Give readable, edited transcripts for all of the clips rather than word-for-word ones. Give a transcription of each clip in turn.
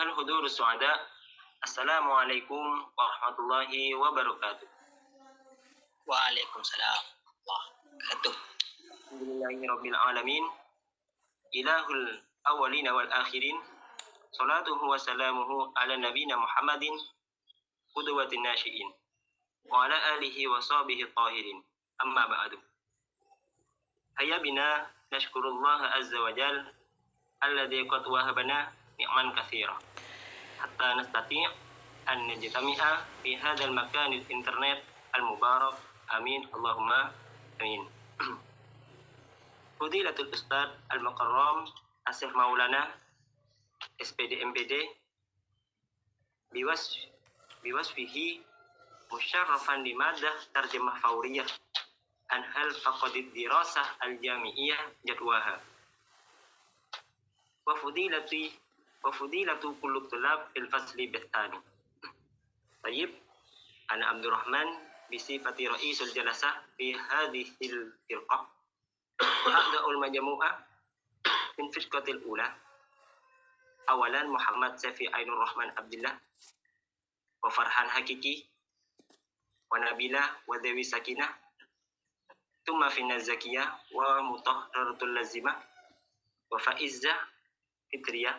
Ayyuhal hudurus su'ada, Assalamualaikum warahmatullahi wabarakatuh. Waalaikumsalam warahmatullahi wabarakatuh. Alhamdulillahirabbil alamin. Ilahul awwalina wal akhirin. Salatuhu wa salamuhu ala nabiyina Muhammadin qudwatin nasyiin wa ala alihi wa sahbihi tahirin. Amma ba'du. Hayya bina nashkurullaha azza wa jal alladzi qad wahabana ni'man katsira hatta nastati' an najtami'a fi hadzal makanil internet al-mubarak. Amin Allahumma amin. Fadilatul Ustaz Al-Mukarram Asy-Syaikh Maulana SPD MPD biwasfihi musyarrafan di madah tarjemah fauriyah an hal faqadid dirasah al-jami'iyah jadwaha wa fudilatu kullu tulab fil fasli bithani. Tayyib, ana Abdurrahman bisifati ra'isul jalasah fi hadhil firqah abda'ul majmu'ah min firqatil ula. Awalan Muhammad Syafi Ainur Rahman Abdullah wa Farhan Hakiki wa Nabila wa Dewi Sakinah thumma Finna Zakiyah wa Mutahharatul Lazimah wa Faizah Fitriyah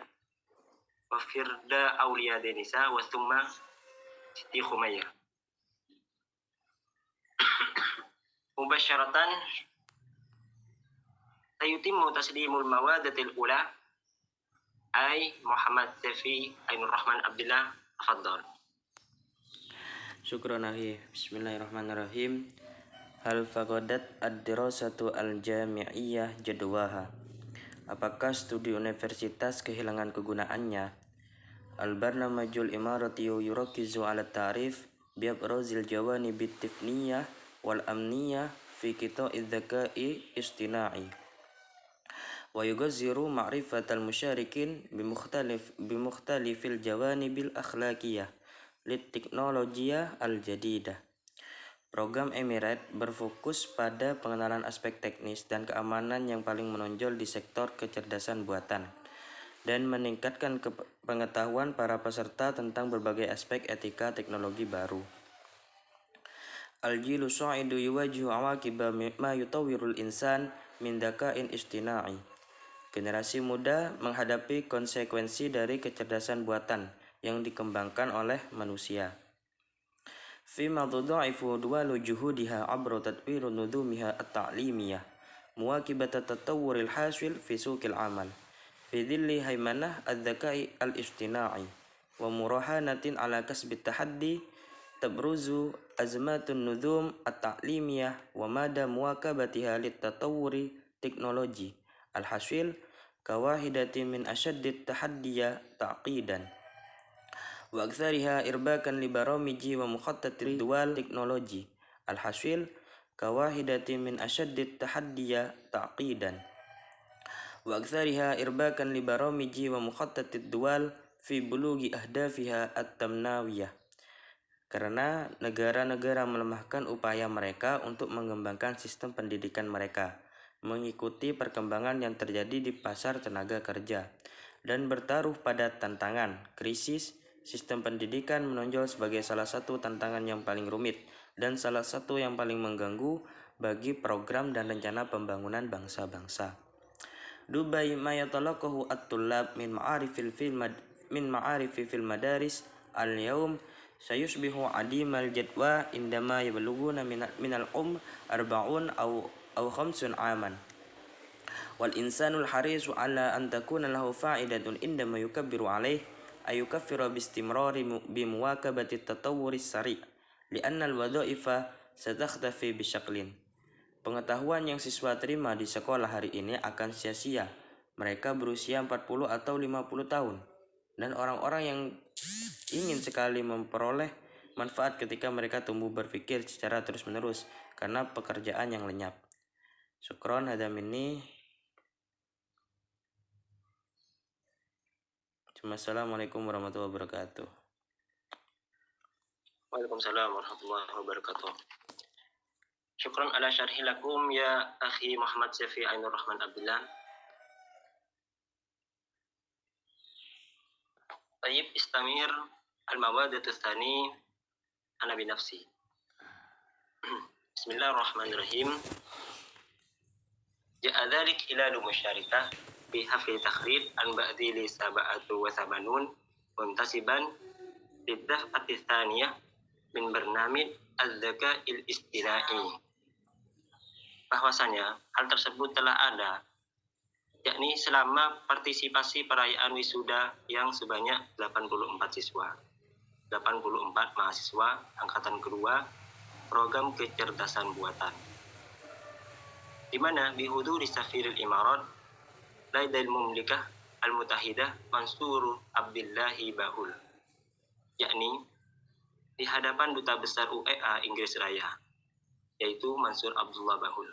wa Firda Auliya Denisa wa thumma Siti Khumayyah. Mubasyaratan sayutimmu taslimul mawadatil ula ay Muhammad Syafi Ainur Rahman Abdullah. Tafadhal. Syukran akhi. Bismillahirrahmanirrahim. Hal faqadat ad-dirasatu al-jami'iyah jadwaha. Apakah studi universitas kehilangan kegunaannya? Al-barnamajul imarati yurakizu ala ta'rif biabrazil jawanib at-tifniyah wal amniyah fi qita'i dzaka'i istina'i wa yugazziru ma'rifatal musyarikin bimukhthalifil jawanibil akhlaqiyah lit teknologiyah al-jadidah. Program Emirat berfokus pada pengenalan aspek teknis dan keamanan yang paling menonjol di sektor kecerdasan buatan dan meningkatkan pengetahuan para peserta tentang berbagai aspek etika teknologi baru. Al-jilu sa'idu yuwajihu awaqiba ma yutawwirul insan min dzaka'in istina'i. Generasi muda menghadapi konsekuensi dari kecerdasan buatan yang dikembangkan oleh manusia. Fima tudha'ifu duwalu juhudiha abra tadbiru nudhumiha at-ta'limiyah muwakibata tatawwuril hasil fi suqil amal fi dhilli haymanah ad-dzaka'i al-istina'i wa murahanatin ala kasbit tahaddi tabruzu azmatun nudhum at-ta'limiyah wa mada muwakabatiha lit-tatawwuri teknologi al-hasil kawahidati min asyaddit tahaddiya ta'qidan wa aktsariha irbakan li baramiji wa mukhattati dual teknologi al-hasil kawahidati min asyaddit tahaddiya ta'qidan wa aktsariha irbakan li baramiji wa mukhattati dual fi bulughi ahdafiha at-tamnawiyah. Karena negara-negara melemahkan upaya mereka untuk mengembangkan sistem pendidikan mereka, mengikuti perkembangan yang terjadi di pasar tenaga kerja, dan bertaruh pada tantangan, krisis. Sistem pendidikan menonjol sebagai salah satu tantangan yang paling rumit dan salah satu yang paling mengganggu bagi program dan rencana pembangunan bangsa-bangsa. Dubai ma yatalaqahu at-tullab min ma'arifi fil madaris al-yawm sayusbihu adimal jadwa indama yablughuna minal arba'un aw khamsun aman. Wal insanul harisu ala an takuna lahu fa'idatun indama yukabbiru alaih ayukaffiru bistimrari bimuwakabati tatawwuris sari' li'anna al-wadha'ifa satakhtafi bisyaklin. Pengetahuan yang siswa terima di sekolah hari ini akan sia-sia. Mereka berusia 40 atau 50 tahun. Dan orang-orang yang ingin sekali memperoleh manfaat ketika mereka tumbuh berpikir secara terus-menerus karena pekerjaan yang lenyap. Syukron hada minni. Assalamualaikum warahmatullahi wabarakatuh. Waalaikumsalam warahmatullahi wabarakatuh. Syukran ala syarhi lakum ya akhi Muhammad Syafi Ainur Rahman Abdullah. طيب استمر المواد الثاني أنا بنفسي. بسم الله الرحمن الرحيم. جاء ذلك خلال مشاركة في حفل تخريج البعدي ل87 منتسبا للدفعة الثانية من برنامج الذكاء الاصطناعي. Bahwasanya hal tersebut telah ada, yakni selama partisipasi perayaan wisuda yang sebanyak 84 siswa, 84 mahasiswa angkatan kedua program kecerdasan buatan, di mana bihuduri Safiril Imarat Laidal Mumlikah Al-Mutahidah Mansur Abdillahi Bahul, yakni di hadapan Duta Besar UEA Inggris Raya, yaitu Mansur Abdullah Bahul.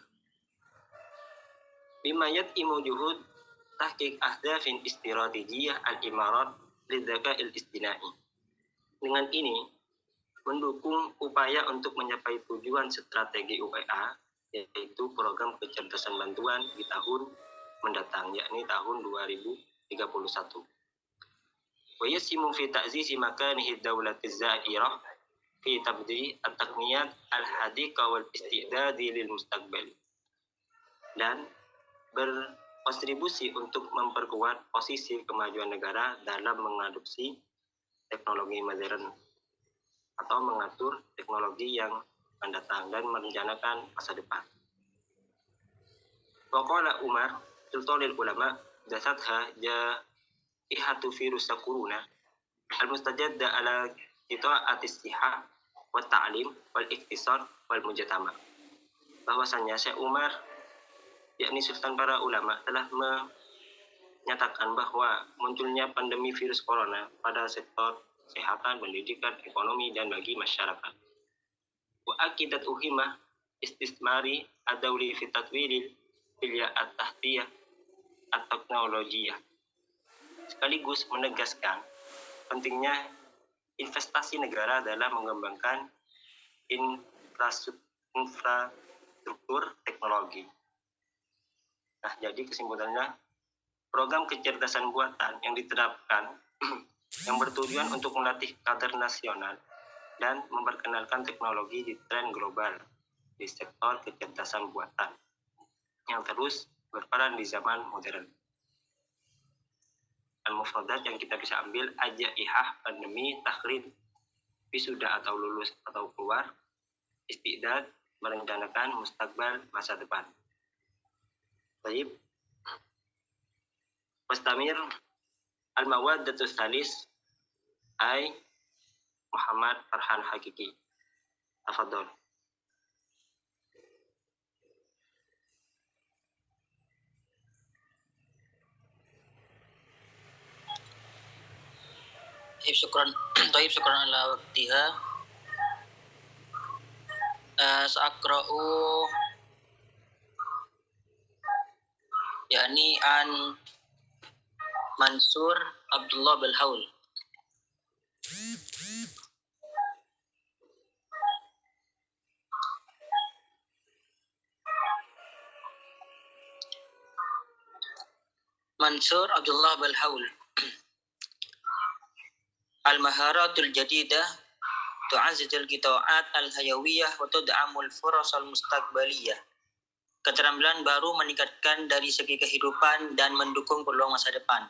Bimayat imujuhud tahqiq ahdafin istiratijiyah al-imarat lidzaka'il istinai. Dengan ini mendukung upaya untuk mencapai tujuan strategi UEA, yaitu program kecerdasan bantuan di tahun mendatang, yakni tahun 2031. Wa yasimu fi ta'zizi makanihi dawlatiz za'irah fi tabdi at-taqniyat al-hadiqa wal istidadi lil mustaqbal, dan berkontribusi untuk memperkuat posisi kemajuan negara dalam mengadopsi teknologi modern atau mengatur teknologi yang mendatang dan merencanakan masa depan. Waqala Umar Sultanul Ulama dasatha jaihatu virus corona al-mustajadda ala qita'atis sihah wa ta'lim wal iktisad wal mujtama. Bahwasanya Syekh Umar, yakni Sultan para ulama, telah menyatakan bahwa munculnya pandemi virus corona pada sektor kesehatan, pendidikan, ekonomi, dan bagi masyarakat. Wa akidat uhimah istismari ad-dawli fi tatwilil bilya at-tahtiyah at-teknologiyah. Sekaligus menegaskan pentingnya investasi negara dalam mengembangkan infrastruktur teknologi. Nah, jadi kesimpulannya, program kecerdasan buatan yang diterapkan yang bertujuan untuk melatih kader nasional dan memperkenalkan teknologi di tren global di sektor kecerdasan buatan yang terus berperan di zaman modern. Al-mufradat yang kita bisa ambil, ajaihah, pandemi, takhrij, wisuda atau lulus atau keluar, istidad, merencanakan mustakbal, masa depan. Baik. Wastamir al-mawaddatus salis ay Muhammad Farhan Hakiki. Tafadhol. طيب شكرا على وقتها. سأقرأ يعني عن منصور عبد الله بالحول. منصور عبد الله بالحول. المهارات الجديدة تعزز القطاعات الحيوية وتدعم الفرص المستقبلية. Keterampilan baru meningkatkan dari segi kehidupan dan mendukung peluang masa depan.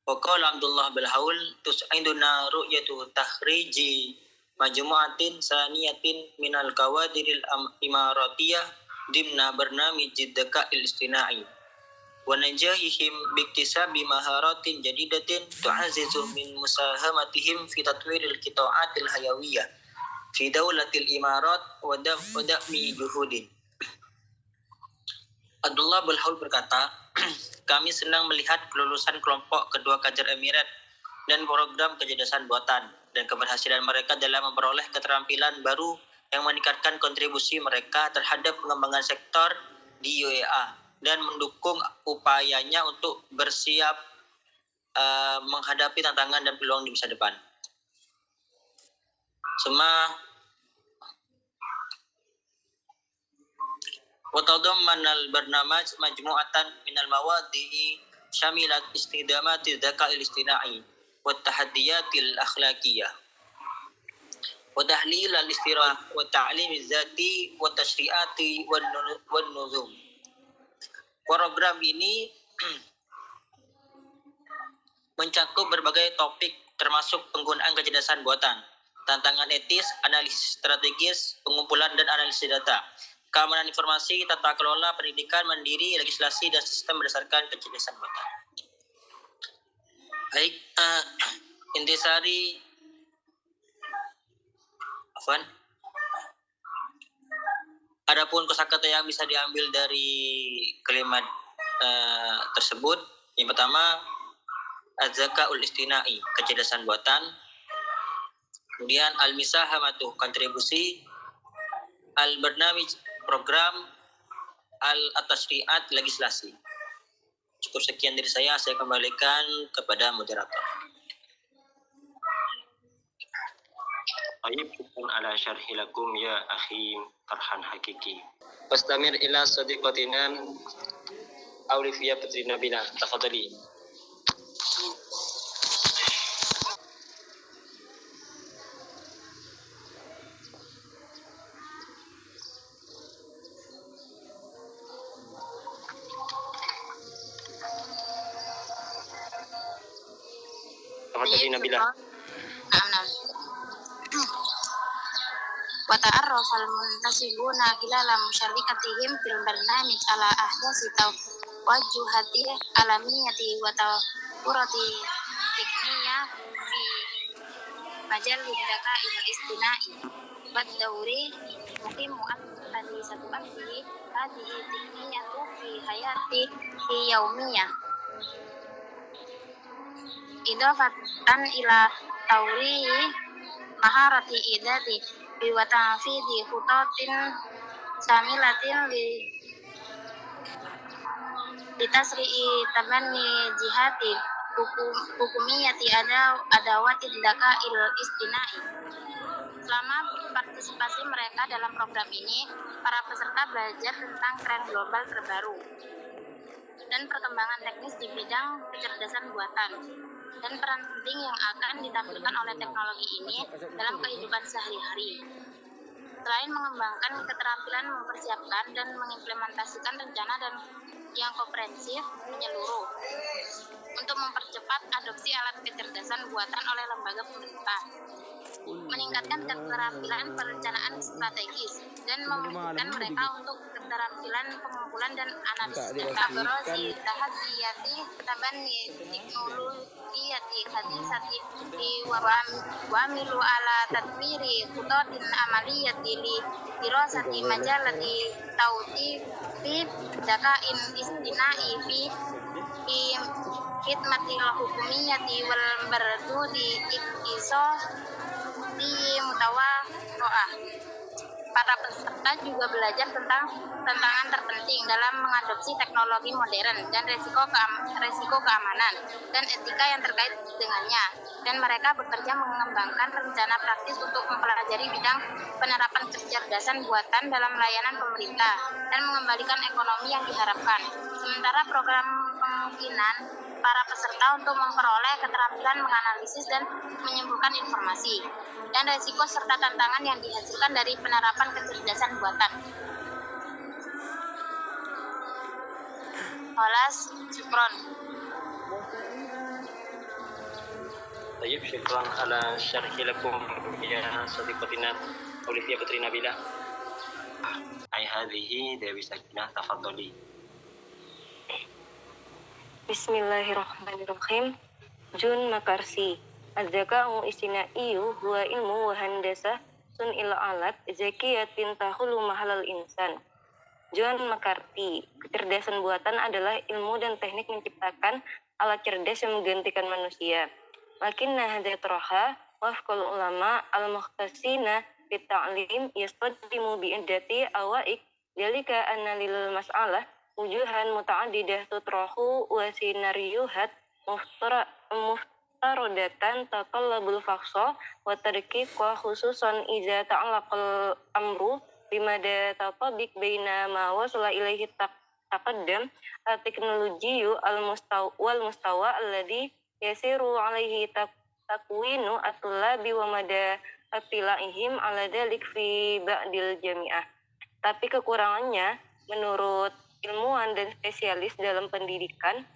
Waqala Abdullah Bilhaul tus'iduna ru'yatu takhriji majmu'atin saniyatin minal kawadiril imaratiyah dimna barnamij dzaka'il istina'i wa najahihim biktisabi maharatin jadidatin tu'azizu min musahamatihim fi tatwiril qita'atil hayawiyah fi dawlatil imarat wa da'mi juhudin. Abdullah Bilhaul berkata, kami senang melihat kelulusan kelompok kedua kader Emirat dan program kecerdasan buatan dan keberhasilan mereka dalam memperoleh keterampilan baru yang meningkatkan kontribusi mereka terhadap pengembangan sektor di UEA dan mendukung upayanya untuk bersiap menghadapi tantangan dan peluang di masa depan. وتضمن البرنامج مجموعة من المواد شملت استخدامات الذكاء الاصطناعي wa tahaddiyatil akhlaqiyah wa tahlil al-istirah wa ta'lim az-zati wa tashri'ati wan nuzum. Program ini mencakup berbagai topik termasuk penggunaan kecerdasan buatan, tantangan etis, analisis strategis, pengumpulan dan analisis data, keamanan informasi, tata kelola pendidikan mandiri, legislasi dan sistem berdasarkan kecerdasan buatan. Baik, intisari adapun kosakata yang bisa diambil dari kalimat tersebut, yang pertama az-zakaul istinai, kecerdasan buatan. Kemudian al-misahamatu, kontribusi. Al-barnamij, program. Al-tashri'at, legislasi. Cukup sekian dari saya kembalikan kepada moderator. طيب شكرا على شرح لكم يا أخي فرحان حقيقي. واستمر إلى صديقتنا أولفية بتري نبيلة، تفضلي. تفضلي نبيلة. نعم. وتعرف المنتسبون خلال مشاركتهم في البرنامج على أحداث توجهات عالمية وتطورات تقنية في مجال الذكاء الاصطناعي والدور مهم الذي ستؤدي هذه التقنية في حياتي اليومية إضافة إلى تطوير مهارة إعداد وتنفيذ خطط شاملة لتسريع تبني جهات حكومية أدوات الذكاء الاصطناعي. Selama partisipasi mereka dalam program ini, para peserta belajar tentang tren global terbaru dan perkembangan teknis di bidang kecerdasan buatan dan peran penting yang akan ditampilkan oleh teknologi ini dalam kehidupan sehari-hari. Selain mengembangkan keterampilan mempersiapkan dan mengimplementasikan rencana dan yang komprehensif menyeluruh untuk mempercepat adopsi alat kecerdasan buatan oleh lembaga pemerintah, meningkatkan keterampilan perencanaan strategis dan memudahkan mereka untuk keterampilan pengumpulan dan analisis data. Berosi tahadiyati tabanni teknologiyati hadisati wa milu ala tadbiri khutotin amaliyati li dirasati majalati tauti fi dakain istinai fi khidmatil hukumiyati wal bardudi ikiso di mutawaqa'ah. Para peserta juga belajar tentang tantangan terpenting dalam mengadopsi teknologi modern dan resiko keamanan dan etika yang terkait dengannya, dan mereka bekerja mengembangkan rencana praktis untuk mempelajari bidang penerapan kecerdasan buatan dalam layanan pemerintah dan mengembalikan ekonomi yang diharapkan. Sementara program kemungkinan para peserta untuk memperoleh keterampilan menganalisis dan menyimpulkan informasi, dan resiko serta tantangan yang dihasilkan dari penerapan kecerdasan buatan. Olas, syukron. طيب شكرا على شرح لكم يا صديقتنا أولفية بتري نبيلة. أي هذه ديوي سكينة، تفضلي. Bismillahirrahmanirrahim. Jun Makarsi. Az-zaka'u istinaiyu huwa ilmu wa handasah sun'il alat zakiyatin tahulu mahalal insan. John McCarthy. Kecerdasan buatan adalah ilmu dan teknik menciptakan alat cerdas yang menggantikan manusia. Lakinna hadza taraha wafqul ulama al-mukhtasina fit ta'lim yastadimu bi iddati awaik dalika anna lil mas'alah wujuhan muta'addidah tutrahu wa sinariyuhat muftarodatan tatallabul faqsa wa tarkik wa khususan iza ta'alaqal amru bimada tatabik baina ma wasala ilaihi taqaddam teknologiyu wal mustawa alladhi yasiru alaihi takwinu at-tullabi wa mada attilaihim ala dalik fi ba'dil jami'ah. Tapi kekurangannya menurut ilmuwan dan spesialis dalam pendidikan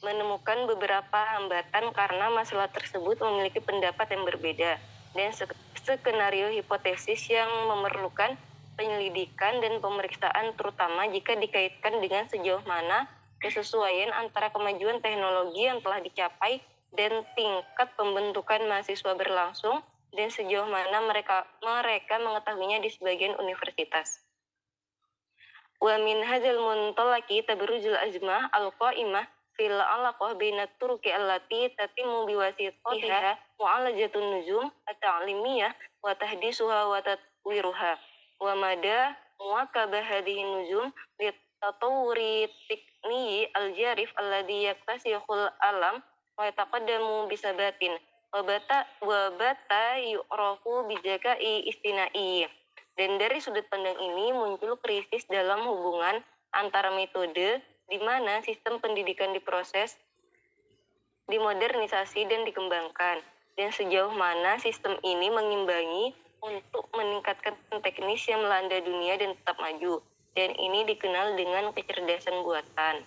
menemukan beberapa hambatan karena masalah tersebut memiliki pendapat yang berbeda dan skenario hipotesis yang memerlukan penyelidikan dan pemeriksaan, terutama jika dikaitkan dengan sejauh mana kesesuaian antara kemajuan teknologi yang telah dicapai dan tingkat pembentukan mahasiswa berlangsung dan sejauh mana mereka mengetahuinya di sebagian universitas. Wa min hadzal muntalaqi tabrujul azmah al-qa'imah fil alaqah baina turuqi allati tatimu biwasitatiha mu'alajatun nujum at-ta'limiyah wa tahdisuha wa tatwiruha wa mada muwakabah hadhihi nujum li tatawuri tikni al-jarif alladhi yaktasihul alam wa yataqaddamu bisabatin wa bata yu'rafu bijakai istinai. Dan dari sudut pandang ini muncul krisis dalam hubungan antara metode di mana sistem pendidikan diproses, dimodernisasi dan dikembangkan, dan sejauh mana sistem ini mengimbangi untuk meningkatkan teknis yang melanda dunia dan tetap maju. Dan ini dikenal dengan kecerdasan buatan.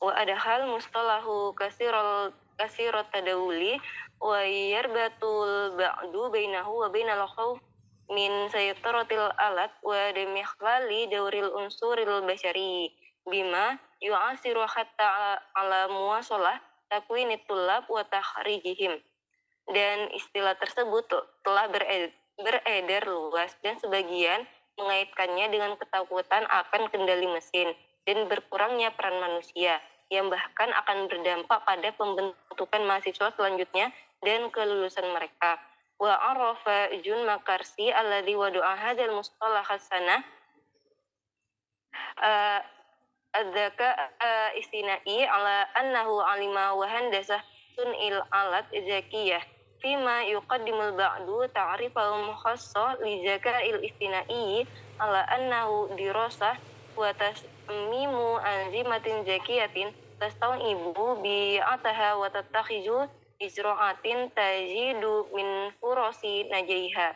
Wa adhal mustalahu kasirat tadawuli wa yarbatul ba'du bainahu wa bainal khawf min saytaratil alat wa demikhlali dawril unsuril basyari bima yu'asiru hatta ala muwasalah takwinit tullab wa takhrijihim. Dan istilah tersebut telah beredar luas dan sebagian mengaitkannya dengan ketakutan akan kendali mesin dan berkurangnya peran manusia yang bahkan akan berdampak pada pembentukan mahasiswa selanjutnya dan kelulusan mereka. Wa arafa Jun Makarsi alladhi wadu'a hadzal mustalah hasanah adzaka istinai ala annahu alima wa handasah sun'il alat zakiyah fima yuqaddimul ba'du ta'rifal mukhassa li zaka'il istinai ala annahu dirasah wa tasmimu anzimatin zakiyatin tastau'ibu bi'ataha wa tattakhiju ijra'atin tajidu min furosi najaiha.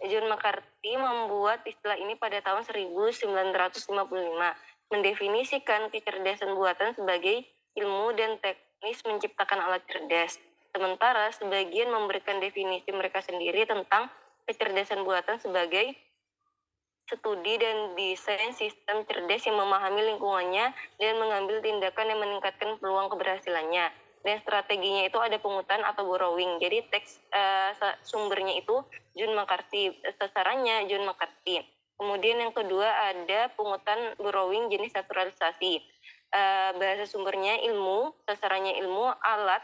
John McCarthy membuat istilah ini pada tahun 1955, mendefinisikan kecerdasan buatan sebagai ilmu dan teknis menciptakan alat cerdas. Sementara sebagian memberikan definisi mereka sendiri tentang kecerdasan buatan sebagai studi dan desain sistem cerdas yang memahami lingkungannya dan mengambil tindakan yang meningkatkan peluang keberhasilannya. Dan strateginya itu ada pungutan atau borrowing. Jadi teks sumbernya itu John McCarthy, sasarannya John McCarthy. Kemudian yang kedua ada pungutan borrowing jenis naturalisasi. Bahasa sumbernya ilmu, sasarannya ilmu, alat,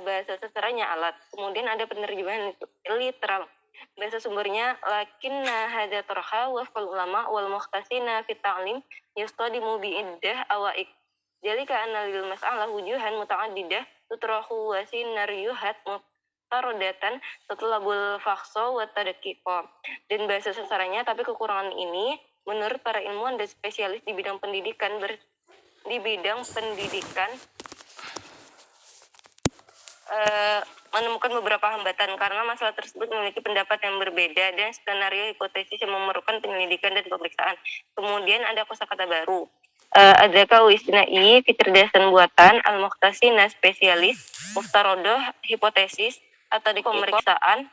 bahasa sasarannya alat. Kemudian ada penerjemahan literal. Bahasa sumbernya lakinna hadza tarha wa fal ulama wal mukhtasina fi ta'lim yastadimu bi iddah awaik. Jadi karena lil mas'alah wujuhan muta'addidah tutrahu wa sinaryuhat mutarodatan tatlabul fakhso wa tadqiqo. Dan bahasa sasarannya, tapi kekurangan ini menurut para ilmuwan dan spesialis di bidang pendidikan menemukan beberapa hambatan karena masalah tersebut memiliki pendapat yang berbeda dan skenario hipotesis yang memerlukan penyelidikan dan pemeriksaan. Kemudian ada kosakata baru. Adzaka istinai kecerdasan buatan, al-mukhtasina spesialis, muftarodoh hipotesis atau di pemeriksaan,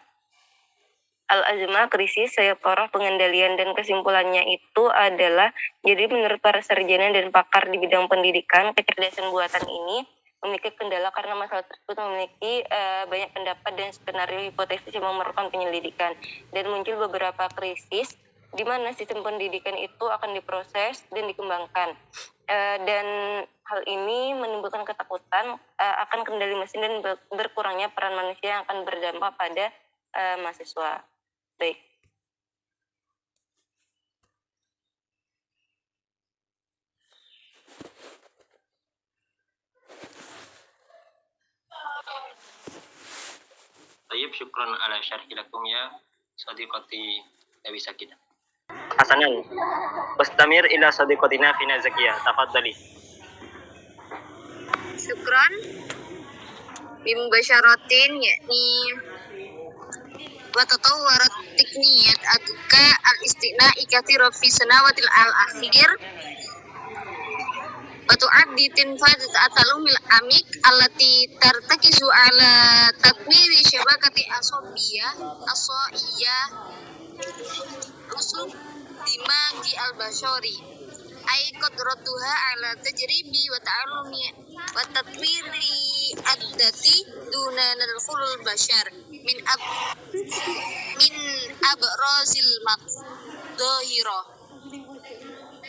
al-azma krisis, sayaporoh pengendalian. Dan kesimpulannya itu adalah, jadi menurut para sarjana dan pakar di bidang pendidikan, kecerdasan buatan ini memiliki kendala karena masalah tersebut memiliki banyak pendapat dan skenario hipotesis yang memerlukan penyelidikan, dan muncul beberapa krisis di mana sistem pendidikan itu akan diproses dan dikembangkan. Dan hal ini menimbulkan ketakutan akan kendali mesin dan berkurangnya peran manusia yang akan berdampak pada mahasiswa. Baik. Tayyib, syukran ala syarhi lakum ya sadiqati Nabi Sakinah. Hasanan wastamir ila sadiqatina fina zakiyah, tafadhali. syukron bimubasyaratin yakni wa tatawwarat tikniyat aduka al-istina'i katsira fi sanawatil al-akhir wa tu'addi tinfadat atalumil amik allati tartakizu ala tatmiri syabakati asobiyah rusul dimagi al-bashari ay qadratuha ala tajribi wa ta'allumi wa tatwiri addati duna nadkhulul bashar min abrazil madhahira.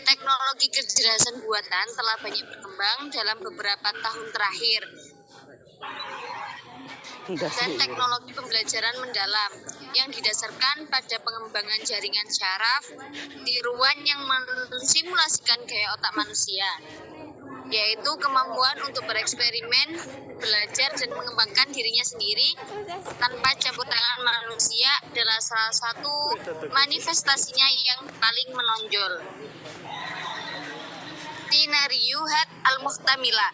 Teknologi kecerdasan buatan telah banyak berkembang dalam beberapa tahun terakhir, dan teknologi pembelajaran mendalam yang didasarkan pada pengembangan jaringan syaraf tiruan yang mensimulasikan gaya otak manusia, yaitu kemampuan untuk bereksperimen, belajar, dan mengembangkan dirinya sendiri tanpa campur tangan manusia adalah salah satu manifestasinya yang paling menonjol. Tinariyuhat al-muhtamila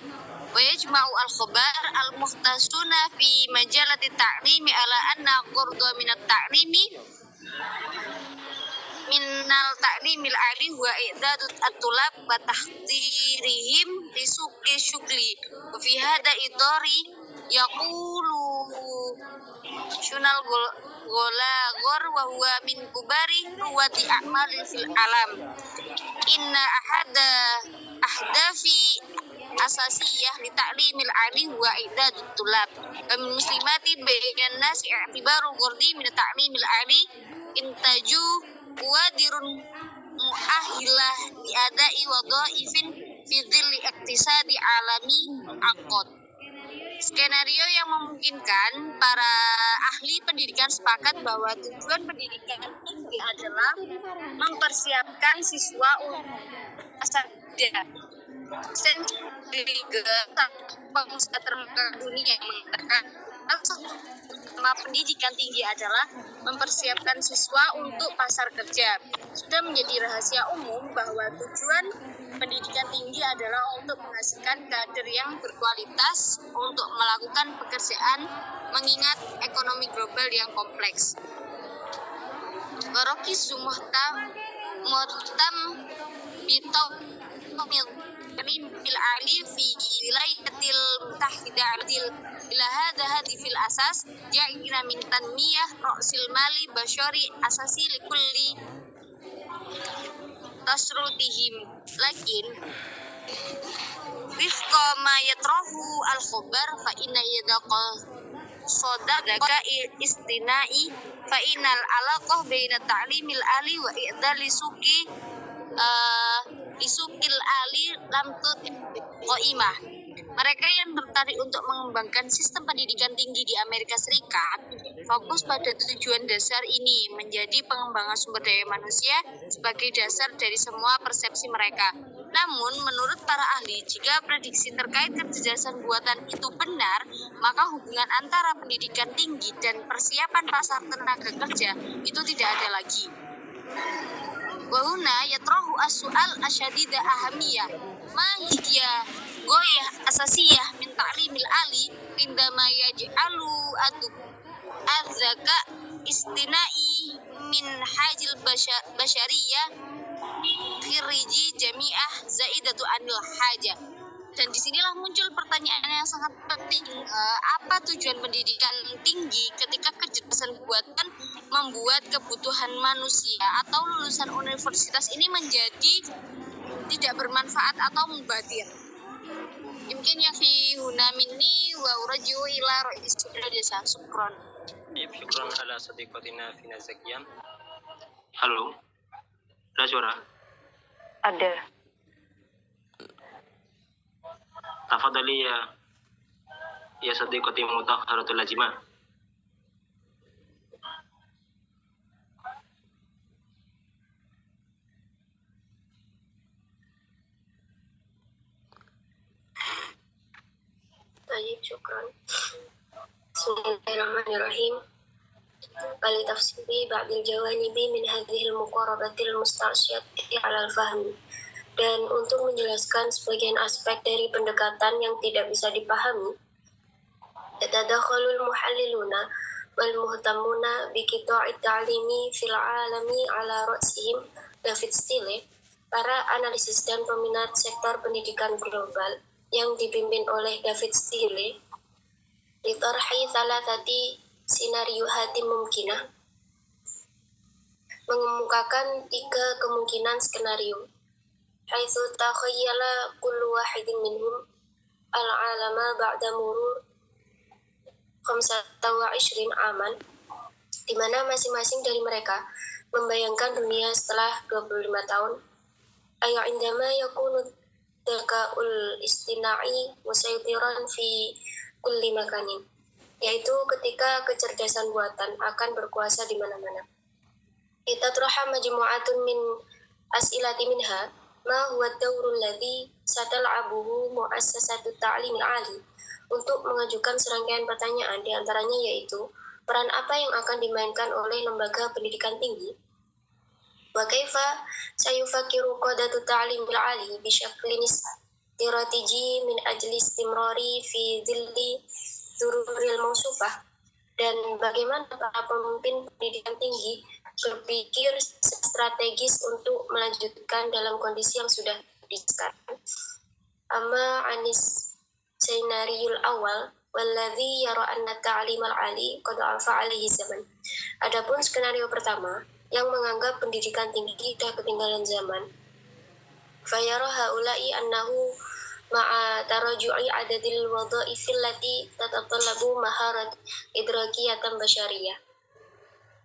wa yajma'u al-khabar al-muhtasuna fi majalati ta'limi ala anna qurdu minat ta'limi minal ta'limil ali wa i'dadut at-tulab wa tahdirihim li suqi syugli wa fi hada idari yaqulu syunal golagor wa huwa min kubari ruwati a'malin fil alam inna ahdafi asasiyah li ta'limil ali wa i'dadut tulab wa min muslimati bainan nas i'tibaru gurdi min ta'limil ali intaju wadirun mu'ahilah li adai wadhaifin fi dhilli iktisadi alami aqad. Skenario yang memungkinkan para ahli pendidikan sepakat bahwa tujuan pendidikan tinggi adalah mempersiapkan siswa untuk masa depan. Pengusaha terbuka dunia yang mengatakan tema pendidikan tinggi adalah mempersiapkan siswa untuk pasar kerja. Sudah menjadi rahasia umum bahwa tujuan pendidikan tinggi adalah untuk menghasilkan kader yang berkualitas untuk melakukan pekerjaan mengingat ekonomi global yang kompleks. Barokis muhtam bil ali fi wilayatil mutahidatil ila hadi fil asas ja'ina min tanmiyah ra'sil mali basyari asasi likulli tasrutihim lakin wifqa ma yatrahu al-khabar fa inna yadaqal sodaka istinai fa innal alaqah baina ta'limil ali wa i'dali isukil ali lam qaimah. Mereka yang tertarik untuk mengembangkan sistem pendidikan tinggi di Amerika Serikat fokus pada tujuan dasar ini menjadi pengembangan sumber daya manusia sebagai dasar dari semua persepsi mereka. Namun, menurut para ahli, jika prediksi terkait kecerdasan buatan itu benar, maka hubungan antara pendidikan tinggi dan persiapan pasar tenaga kerja itu tidak ada lagi. Wahuna yatrahu as-su'al asyadida ahamiyah ma hiya goyah asasiyah min ta'limil ali indama yaj'alu adzaka istinai min hajil basyariyah khiriji jami'ah zaidatu anil haja. Dan disinilah muncul pertanyaan yang sangat penting, apa tujuan pendidikan tinggi ketika kecerdasan buatan membuat kebutuhan manusia atau lulusan universitas ini menjadi tidak bermanfaat atau mubadir. Mungkin ya fi huna minni wa uraju ila ra'is desa syukron. Syukron ala sadiqatina Fina Zakian. Halo. Ada suara? Ada. Tafadhali ya sadiqati mutakharatul lajima. Baik, syukran. Bismillahirrahmanirrahim. Bali tafsiri ba'dil jawanibi min hadhil muqarabatil mustarsyati 'ala al-fahmi Dan untuk menjelaskan sebagian aspek dari pendekatan yang tidak bisa dipahami, yatadakhalul muhalliluna wal muhtamuna bi qita'it ta'limi fil alami ala ra'sihim David Steele, para analisis dan peminat sektor pendidikan global yang dipimpin oleh David Steele, litarhi thalathati sinario hatim mumkinah, mengemukakan 3 kemungkinan skenario. Haitsu takhayyala kullu wahidin minhum al-alama ba'da murur 25 aman, di mana masing-masing dari mereka membayangkan dunia setelah 25 tahun. Aya indama yakunu dzakaul istina'i musaytiran fi kulli makanin, yaitu ketika kecerdasan buatan akan berkuasa di mana-mana. Itatraha majmu'atun min as'ilati minha ma huwa ad-dawrul ladzi satal'abuhu mu'assasatut ta'limil 'ali, untuk mengajukan serangkaian pertanyaan, di antaranya yaitu peran apa yang akan dimainkan oleh lembaga pendidikan tinggi, wa kaifa sayufakiru qadatu ta'limil 'ali bi syaklin strategi min ajli istimrari fi dhilli dzururil mausufah, dan bagaimana para pemimpin pendidikan tinggi berpikir strategis untuk melanjutkan dalam kondisi yang sudah disediakan. Amma anis senariul awal walladzi yara anna ta'limal 'ali qad afa 'alaihi zaman. Adapun skenario pertama yang menganggap pendidikan tinggi sudah ketinggalan zaman, fayara haula'i annahu ma'a taraju'i adadil wadha'ifil lati tatatallabu maharat idrakiyatan basyariyah.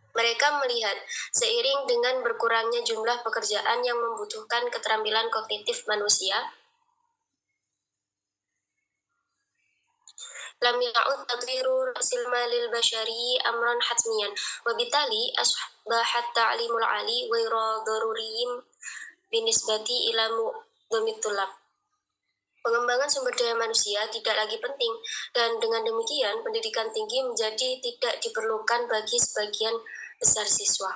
Mereka melihat seiring dengan berkurangnya jumlah pekerjaan yang membutuhkan keterampilan kognitif manusia, lam ya'ud tatwiru rasil malil basyari amran hatmiyan, wabitali asbahat ta'limul 'ali wa daruriyim binisbati ila mu'dhamit tulab. Pengembangan sumber daya manusia tidak lagi penting, dan dengan demikian pendidikan tinggi menjadi tidak diperlukan bagi sebagian besar siswa.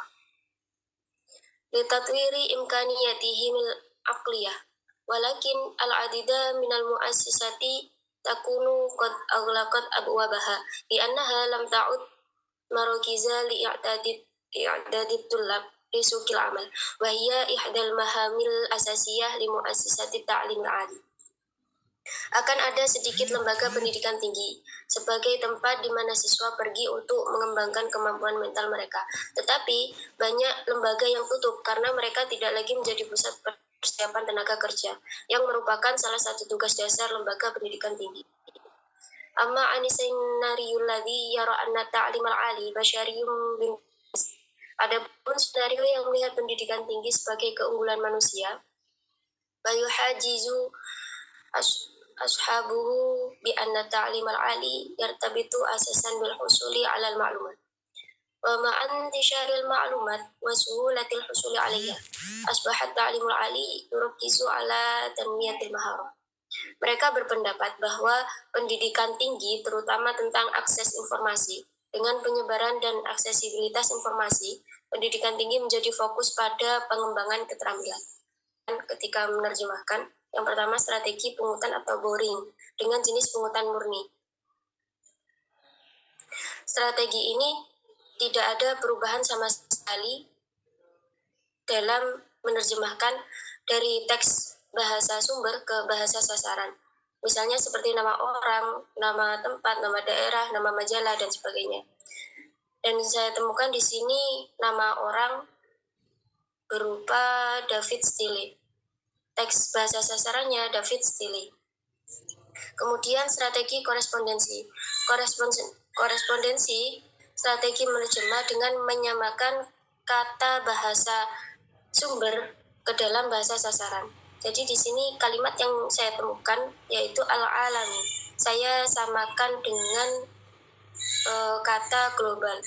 Litatwiri imkaniyatihim al-aqliyah, walakin al-adida minal mu'assisati takunu qad aghlaqat abwabaha bi annaha lam ta'ud marakiza li'a'dadit tullab li suqil amal, wa hiya ihdal mahamil asasiyah li mu'assisati ta'limil 'ali. Akan ada sedikit lembaga pendidikan tinggi sebagai tempat di mana siswa pergi untuk mengembangkan kemampuan mental mereka. Tetapi banyak lembaga yang tutup karena mereka tidak lagi menjadi pusat persiapan tenaga kerja, yang merupakan salah satu tugas dasar lembaga pendidikan tinggi. Amma anisinariyul ladzi yara anna ta'limal 'ali basyariyum bin. Adapun skenario yang melihat pendidikan tinggi sebagai keunggulan manusia, bayuhajizu ashabuhu bi anna ta'limal 'ali yartabitu asasan bil husuli 'alal ma'lumat, wa ma'an intisharil ma'lumat wa suhulatil husuli 'alayha asbahat ta'limul 'ali yurkizu 'ala tanmiyatil maharah. Mereka berpendapat bahwa pendidikan tinggi, terutama tentang akses informasi, dengan penyebaran dan aksesibilitas informasi, pendidikan tinggi menjadi fokus pada pengembangan keterampilan. Ketika menerjemahkan, yang pertama strategi pungutan atau boring dengan jenis pungutan murni. Strategi ini tidak ada perubahan sama sekali dalam menerjemahkan dari teks bahasa sumber ke bahasa sasaran. Misalnya seperti nama orang, nama tempat, nama daerah, nama majalah, dan sebagainya. Dan saya temukan di sini nama orang berupa David Steele. Teks bahasa sasarannya David Steele. Kemudian strategi korespondensi. Korespondensi strategi menerjemah dengan menyamakan kata bahasa sumber ke dalam bahasa sasaran. Jadi di sini kalimat yang saya temukan yaitu al-alami. Saya samakan dengan kata global.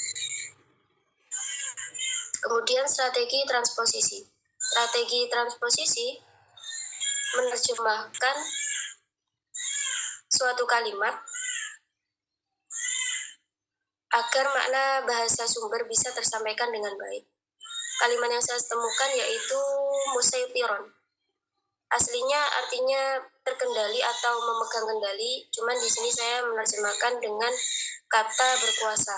Kemudian strategi transposisi. Strategi transposisi menerjemahkan suatu kalimat agar makna bahasa sumber bisa tersampaikan dengan baik. Kalimat yang saya temukan yaitu musaytiron. Aslinya artinya terkendali atau memegang kendali, cuman di sini saya menerjemahkan dengan kata berkuasa.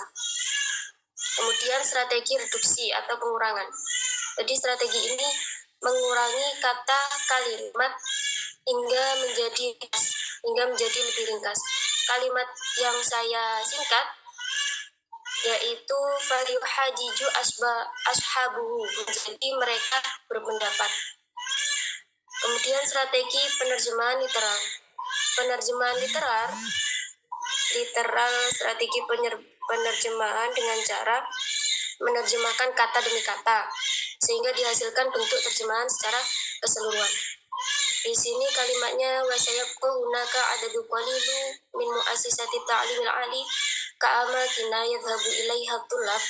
Kemudian strategi reduksi atau pengurangan. Jadi strategi ini mengurangi kata kalimat hingga menjadi lebih ringkas. Kalimat yang saya singkat yaitu fayuhajiju ashabuhu, jadi mereka berpendapat. Kemudian strategi penerjemahan literal. Penerjemahan literal strategi penerjemahan dengan cara menerjemahkan kata demi kata sehingga dihasilkan bentuk terjemahan secara keseluruhan. Di sini kalimatnya wasayabqa hunaka adadu qalilu min muassisati ta'limil ali ka'amakina yadhhabu ilaiha tulab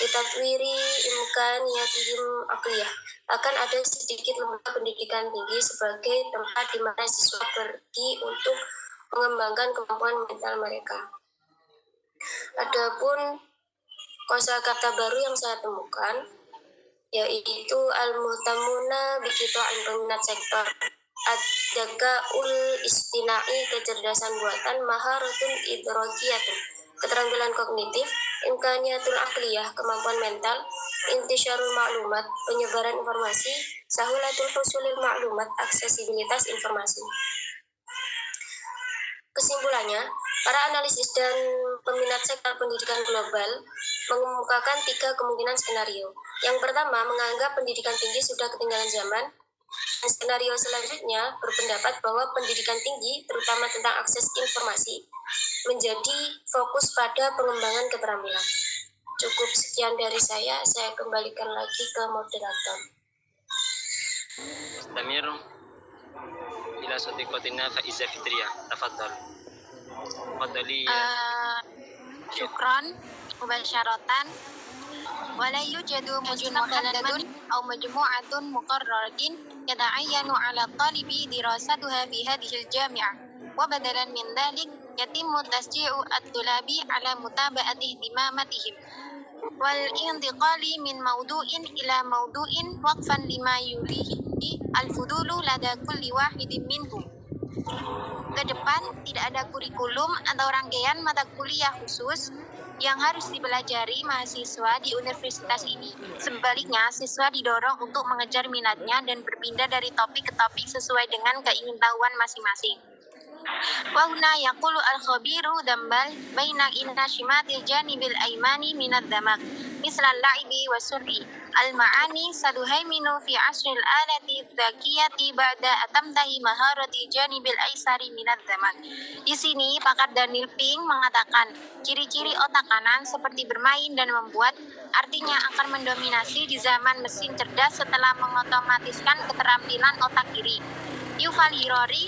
litatwiri imkaniyatihim aqliyah. Akan ada sedikit lembaga pendidikan tinggi sebagai tempat di mana siswa pergi untuk mengembangkan kemampuan mental mereka. Adapun kosakata baru yang saya temukan yaitu al-muhtamuna biqita'in peminat sektor, ad-dakaul istina'i kecerdasan buatan, maharatun idrakiyatun keterampilan kognitif, imkaniyatul akliyah kemampuan mental, intisyarul maklumat penyebaran informasi, sahulatul husulil maklumat aksesibilitas informasi. Kesimpulannya, para analisis dan peminat sektor pendidikan global mengemukakan 3 kemungkinan skenario. Yang pertama, menganggap pendidikan tinggi sudah ketinggalan zaman. Dan skenario selanjutnya berpendapat bahwa pendidikan tinggi, terutama tentang akses informasi, menjadi fokus pada pengembangan keterampilan. Cukup sekian dari saya kembalikan lagi ke moderator. Istamir ila sadiqatina Faiza Fitriya. Tafadhal. Tafadhali. Syukran mubasyaratan. Wala yujadu muhaddadun aw majmu'atun muqarraratin yata'ayyanu 'ala talibi dirasatuha bi hadhihi al-jami'ah. Wa badalan min dhalik yatimmu tasji'u at-tulabi 'ala mutaba'ati ihtimamatihim wal intiqali min mawdu'in ila mawdu'in waqfan lima yulihi al-fudulu lada kulli wahidin minhum. Ke depan tidak ada kurikulum atau rangkaian mata kuliah khusus yang harus dipelajari mahasiswa di universitas ini. Sebaliknya, siswa didorong untuk mengejar minatnya dan berpindah dari topik ke topik sesuai dengan keingintahuan masing-masing. Wa huna yaqulu al-khabiru dambal baina inashimatil janibil aymani minad damaq misal al-la'ibi wa surri al-ma'ani saduhaiminu fi asril alati dzakiyati ba'da atamtahi maharati janibil aisari minad damaq. Di sini pakar Daniel Pink mengatakan ciri-ciri otak kanan seperti bermain dan membuat artinya akan mendominasi di zaman mesin cerdas setelah mengotomatiskan keterampilan otak kiri. Yuval Harari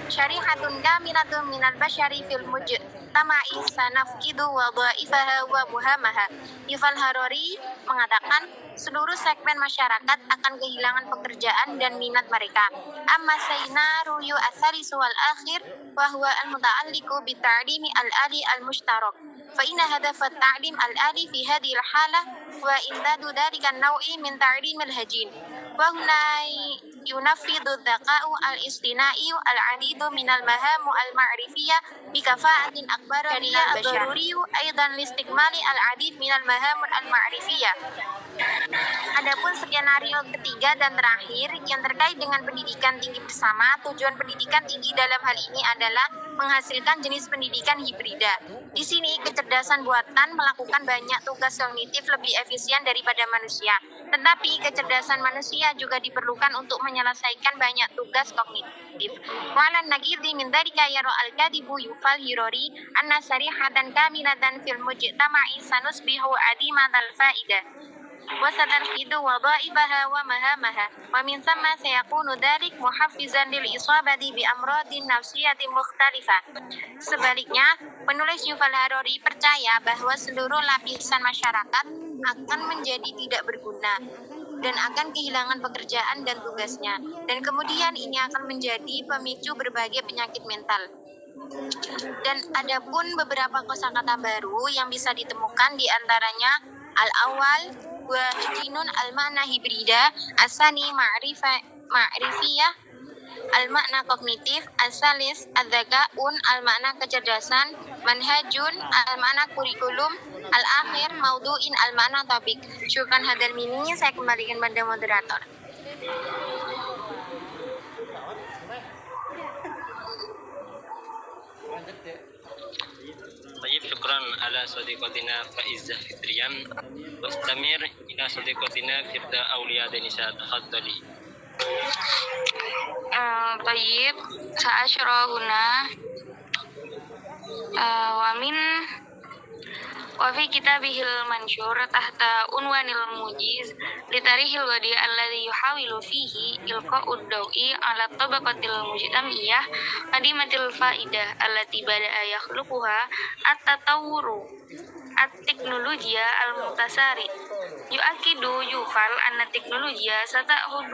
syarihatun kamilatun minal basyari fil mujtama'i sanafqidu wadha'ifaha wa muhamaha. Yuval Harari mengatakan seluruh segmen masyarakat akan kehilangan pekerjaan dan minat mereka. Amma saynaru yu asalisu wal akhir wa huwa al-muta'alliqu bi ta'limi al-ali al-mushtarak. Fa inna hadaf at-ta'lim al-ali fi hadhihi al-hala wa imdadu dhalika an-naw'i min ta'lim al-hajin. Wa huna yunafidhu dzaka'u al-istina'i al-'adidu min al-mahamu al-ma'rifiyah bi kafa'atin akbar dari al-daruri aidan listikmali al-'adid min al-maham al-ma'rifiyah. Adapun skenario ketiga dan terakhir yang terkait dengan pendidikan tinggi bersama, tujuan pendidikan tinggi dalam hal ini adalah menghasilkan jenis pendidikan hibrida. Di sini kecerdasan buatan melakukan banyak tugas kognitif lebih efisien daripada manusia. Tetapi kecerdasan manusia juga diperlukan untuk menyelesaikan banyak tugas kognitif. Walan nagidhi min dzalika yara al-kadibu Yuval Harari anna sarihatan kamilatan fil mujtama'i sanusbihu adimatal fa'idah. وستنفذ وظائفها ومهامها ومن ثم سيكون ذلك محفزا للإصابة بأمراض نفسية مختلفة. Sebaliknya, penulis Yuval Harari percaya bahwa seluruh lapisan masyarakat akan menjadi tidak berguna dan akan kehilangan pekerjaan dan tugasnya, dan kemudian ini akan menjadi pemicu berbagai penyakit mental. Dan adapun beberapa kosakata baru yang bisa ditemukan di antaranya al-awal wa jinun al-mana hibrida, asani ma'rifiyah, al-makna kognitif, as-salis adzakaun al-makna kecerdasan, manhajun al-makna kurikulum, al-akhir mauduin al-makna topik. Syukran hadal mini, saya kembalikan pada moderator. طيب شكرا على صديقتنا فائزة فطريان. واستمر إلى صديقتنا فردة أولياء النساء. تفضلي. طيب سأشرحنا ومن وفي كتابه المنشور تحت عنوان الموجز لتاريخ الودي الذي يحاول فيه إلقاء الضوء على الطبقة المجتمعية قديمة الفائدة التي بدأ يخلقها التطور التكنولوجيا المتسارع. يؤكد يوفال أن التكنولوجيا ستأخذ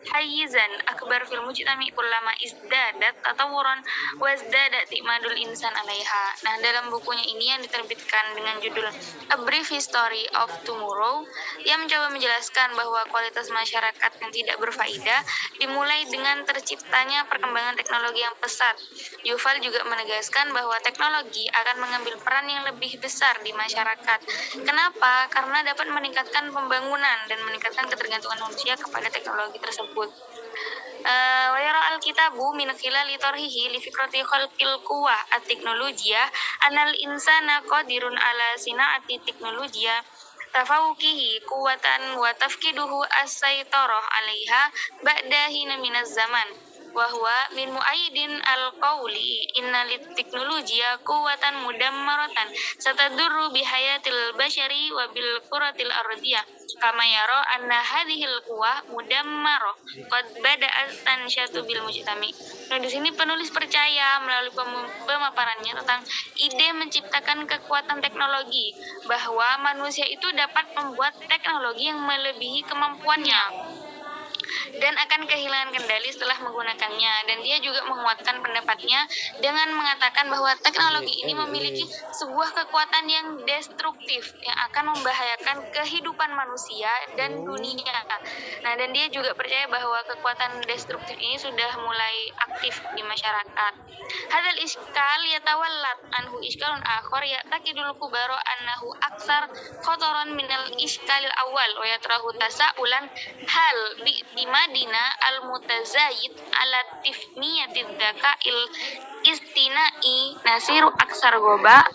حيزا أكبر في المجتمع كلما ازدادت تطورا وازداد اعتماد الإنسان عليها. Nah, dalam bukunya ini yang diterbitkan dengan judul A Brief History of Tomorrow, yang mencoba menjelaskan bahwa kualitas masyarakat yang tidak berfaedah dimulai dengan terciptanya perkembangan teknologi yang pesat. Yuval juga menegaskan bahwa teknologi akan mengambil peran yang lebih besar di masyarakat. Kenapa? Karena dapat meningkatkan pembangunan dan meningkatkan ketergantungan manusia kepada teknologi tersebut. Wa yara al-kitabu min khilali tarhihi li fikrati khalqil quwah at-teknologiyah anal insana qadirun ala sina'ati teknologiyah tafawukihi kuwatan wa tafkiduhu as-saytarah alaiha ba'da hina minaz zaman wa huwa min mu'ayyidin al-qawli inna lit-teknologiyah kuwatan mudammaratan satadurru bihayatil bashari wa bil kuratil ardiyah kama yara anna hadhil quwah mudammarah qad bada'at tansyatu bil mujtami. Nah, di sini penulis percaya melalui pemaparannya tentang ide menciptakan kekuatan teknologi bahwa manusia itu dapat membuat teknologi yang melebihi kemampuannya dan akan kehilangan kendali setelah menggunakannya. Dan dia juga menguatkan pendapatnya dengan mengatakan bahwa teknologi ini memiliki sebuah kekuatan yang destruktif yang akan membahayakan kehidupan manusia dan dunia. Nah, dan dia juga percaya bahwa kekuatan destruktif ini sudah mulai aktif di masyarakat. Hadal iskal yatawallat anhu iskalun akhar ya'taqidul kubaro annahu aksar khotoran minal iskalil awal wa yatrahu tasa'ulan hal bimadina al-mutazayid ala tifniyatid dzaka'il istina'i nasiru aksar goba.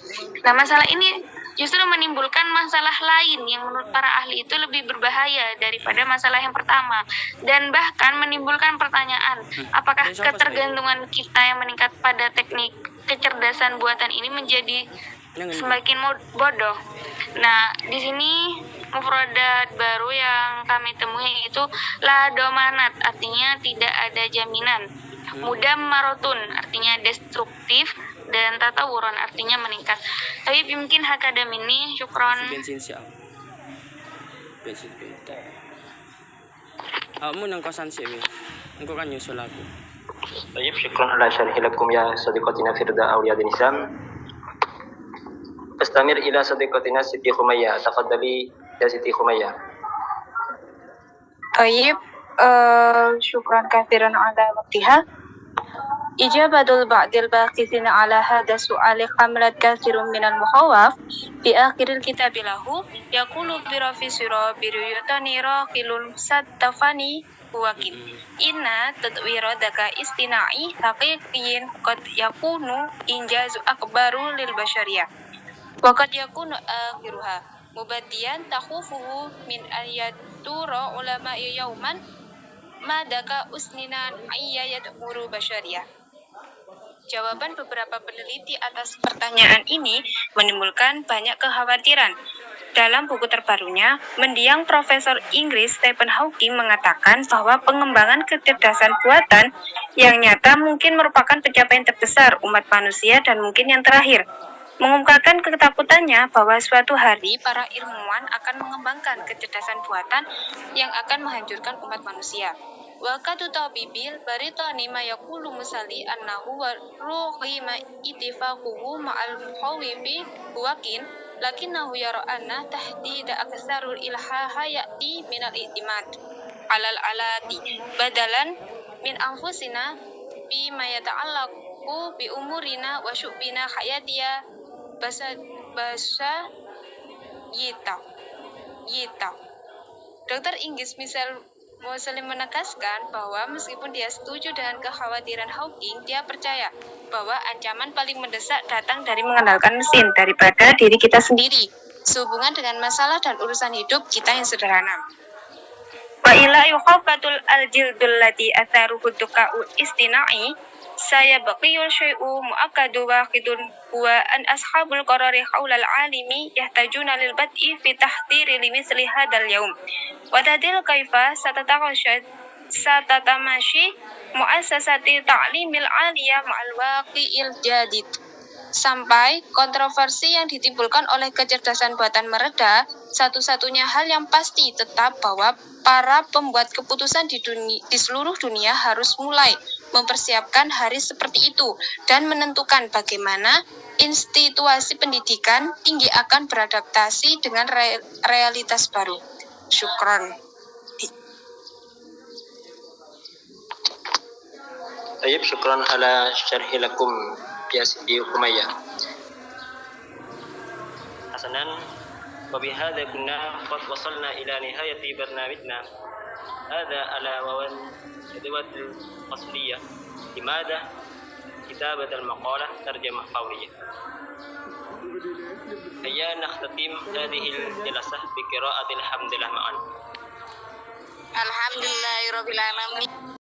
Nah, masalah ini justru menimbulkan masalah lain yang menurut para ahli itu lebih berbahaya daripada masalah yang pertama, dan bahkan menimbulkan pertanyaan, apakah ketergantungan kita yang meningkat pada teknik kecerdasan buatan ini menjadi semakin bodoh. Nah, di sini mufradat baru yang kami temui itu la domanat, artinya tidak ada jaminan. Mudammaratun artinya destruktif, dan tatawuran artinya meningkat. Tapi mungkin hakadam ini syukron. Bensin siap. Bensin kita. Kamu nang kosan sih, engkau kan nyusul aku. طيب شكرا على شرح لكم يا صديقتنا فردة أولياء النساء. استمر إلى صديقتنا سيدي خمية. تفضلي يا سيدي خمية. طيب شكرا كثيرا على وقتها. إجابة بعض الباحثين على هذا السؤال حملت كثير من المخاوف. في آخر الكتاب له يقول بروفيسور بريوتاني راقل ستفاني وكيل إن تطوير الذكاء الاصطناعي حقيقي قد يكون إنجاز أكبر للبشرية وقد يكون آخرها مبديا تخوفه من أن يدور علماء يوما ما ذكاء اصطناعي يدمر بشرية. Jawaban beberapa peneliti atas pertanyaan ini menimbulkan banyak kekhawatiran. Dalam buku terbarunya, mendiang Profesor Inggris Stephen Hawking mengatakan bahwa pengembangan kecerdasan buatan yang nyata mungkin merupakan pencapaian terbesar umat manusia dan mungkin yang terakhir. Mengungkapkan ketakutannya bahwa suatu hari para ilmuwan akan mengembangkan kecerdasan buatan yang akan menghancurkan umat manusia. Wakatu tabibil baritani ma yaqulu musali annahu wa ruhima ittifaquhu ma'al muhawibi wakin lakinnahu yara anna tahdida aksarul ilhaha ya'ti minal i'timad alal alati badalan min anfusina bima yata'allaqu bi umurina wa syu'bina hayatiya basa yita. Dr. Inggris Michelle Moseley menegaskan bahwa meskipun dia setuju dengan kekhawatiran Hawking, dia percaya bahwa ancaman paling mendesak datang dari mengandalkan mesin daripada diri kita sendiri, sehubungan dengan masalah dan urusan hidup kita yang sederhana. Wa ila yukhaffatul al-jildul lati atharuhu tuka'u istina'i saya baqiyul syai'u mu'akkadu waqidun huwa an ashabul qarari haulal alimi yahtajuna lil bad'i fi tahdiri limisli hadal yaum wa tadil kaifa satatamashi mu'assasati ta'limil aliyah ma'al waqi'il jadid. Sampai kontroversi yang ditimbulkan oleh kecerdasan buatan mereda, satu-satunya hal yang pasti tetap bahwa para pembuat keputusan di seluruh dunia harus mulai mempersiapkan hari seperti itu dan menentukan bagaimana institusi pendidikan tinggi akan beradaptasi dengan realitas baru. Syukron. طيب شكرا على شرح لكم يا سيدي أمية. حسنا وبهذا كنا قد وصلنا إلى نهاية برنامجنا هذا على الأدوات الفصلية. لماذا؟ كتابة المقالة ترجمة فورية. هيا نختتم هذه الجلسة بقراءة الحمد لله معا. Alhamdulillahirabbil alamin.